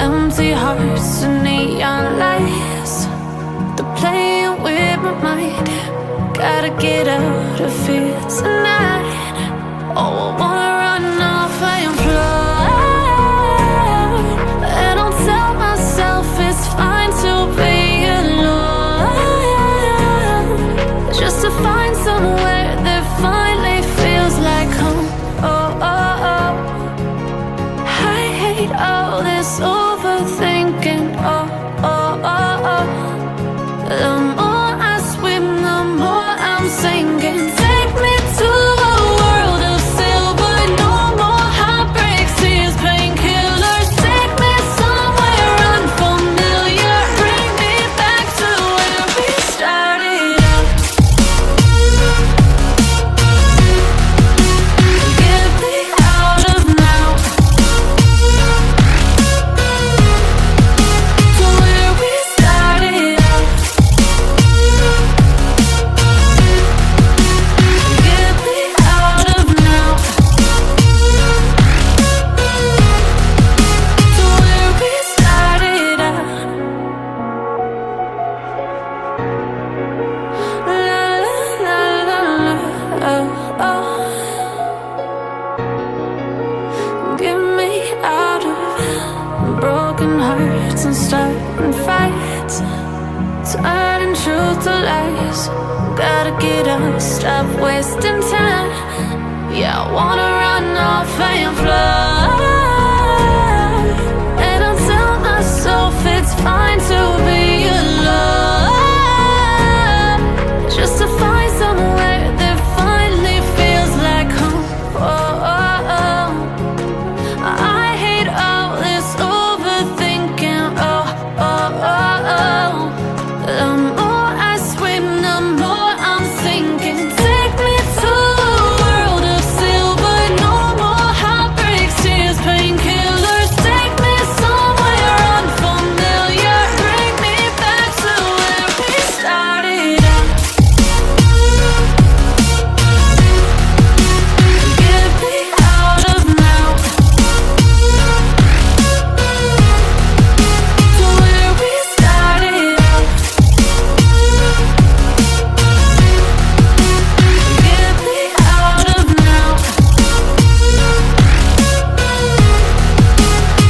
Empty hearts and neon lights, they're playing with my mind. Gotta get out of here tonight. Oh, I wanna run off and fly. And I'll tell myself it's fine to be alone, just to find somewhere that finally feels like home. Oh, oh, oh. I hate all this overthinking. Oh, oh, oh, oh. The more I swim, the more I'm sinking. Take me to a world of silver. No more heartbreaks, tears, painkillers. Take me somewhere unfamiliar. Bring me back to where we started out. Get me out of now, to where we started out. Get me out of now, to where we started out. La la la la la, oh, oh. Get me out of broken hearts and starting fights, turning truth to lies. Gotta get up, stop wasting time. Yeah, I wanna run off and fly. And I'll tell myself it's fine to be alone, just to find somewhere that finally feels like home. Oh, oh, oh. I hate all this overthinking. Oh, oh, oh, oh. The more I swim, the more I'm sinking. Take me to a world of silver. No more heartbreaks, tears, painkillers. Take me somewhere unfamiliar. Bring me back to where we started out. Get me out of now, to where we started out. Get me out of now,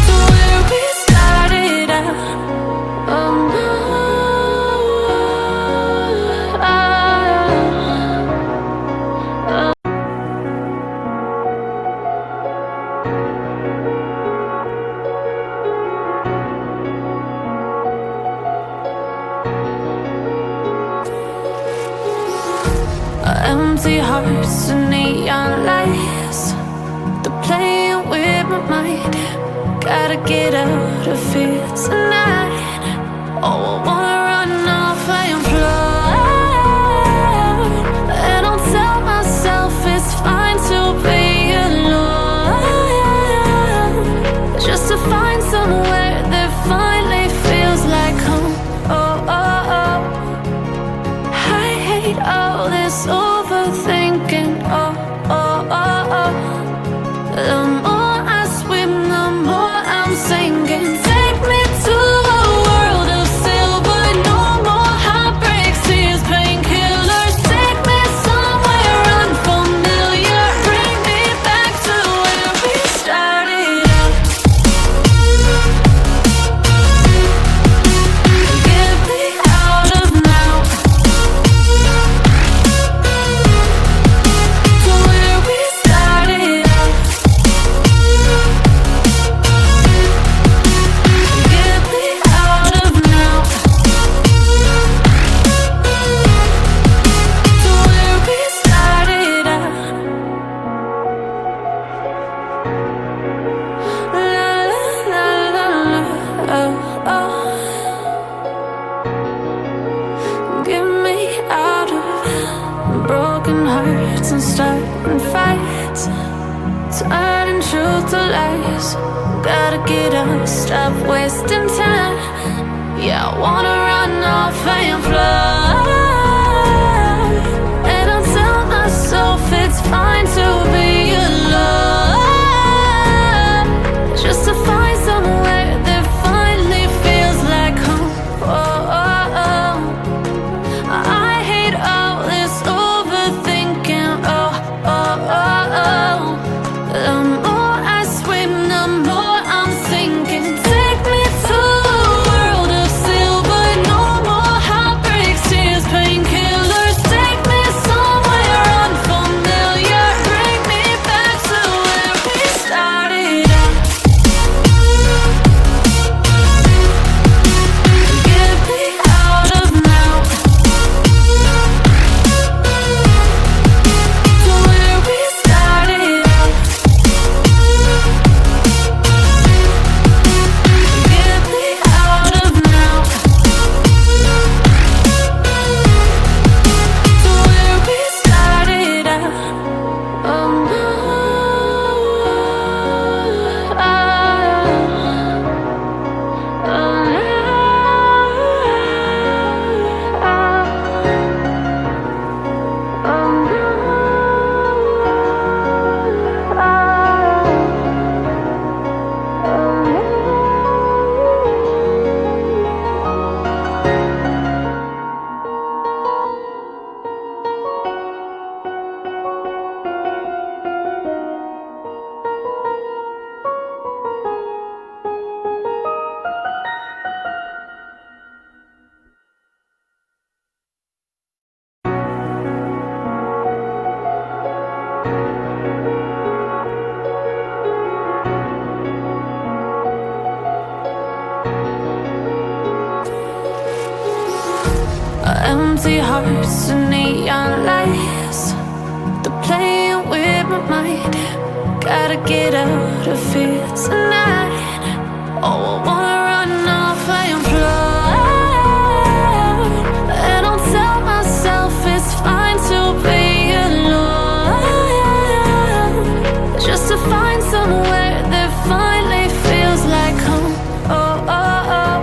to where we started out. Oh no, empty hearts and neon lights, they're playing with my mind. Gotta get out of here tonight. Oh, I wanna run off and fly. And I'll tell myself it's fine to be alone, just to find somewhere that finally feels like home. Oh, oh, oh. I hate all this overthinking. Oh, oh, oh, oh. The more I swim, the more I'm sinking. Take me to a world of silver. No more heartbreaks, tears, painkillers. Take me somewhere unfamiliar. Bring me back to where we started out. Get me out of now, to where we started out. Get me out of now, to where we started out. La la la la la, oh, oh. Get me out of broken hearts and starting fights, turning truth to lies. Gotta get up, stop wasting time. Yeah, I wanna run off and fly. And I'll tell myself it's fine to be alone, just to find somewhere that Empty hearts and neon lights, they're playing with my mind. Gotta get out of here tonight. Oh, I wanna run off and fly, and I'll tell myself it's fine to be alone, just to find somewhere that finally feels like home. Oh, oh, oh.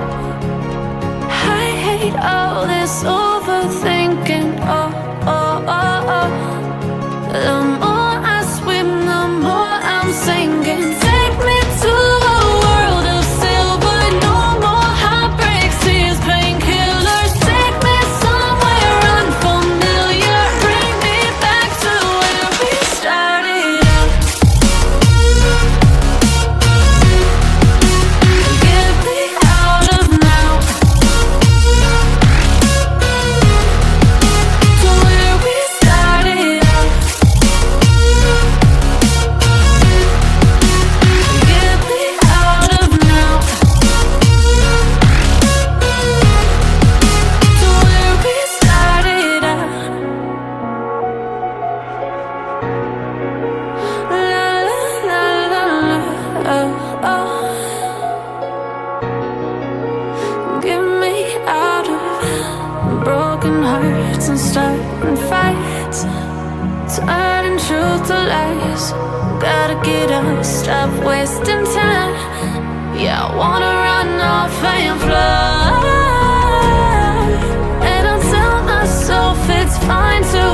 I hate all this overthinking. Oh, oh, oh, oh. The more I swim, the more I'm sinking. Take me to a world of silver. No more heartbreaks, tears, painkillers. Take me somewhere unfamiliar. Bring me back to where we started out. Get me out of now, to where we started out. Get me out of now, to where we started out. La la la la la, oh, oh. Get me out of broken hearts and starting fights, turning truth to lies. Gotta get up, stop wasting time. Yeah, I wanna run off and fly, and I'll tell myself it's fine to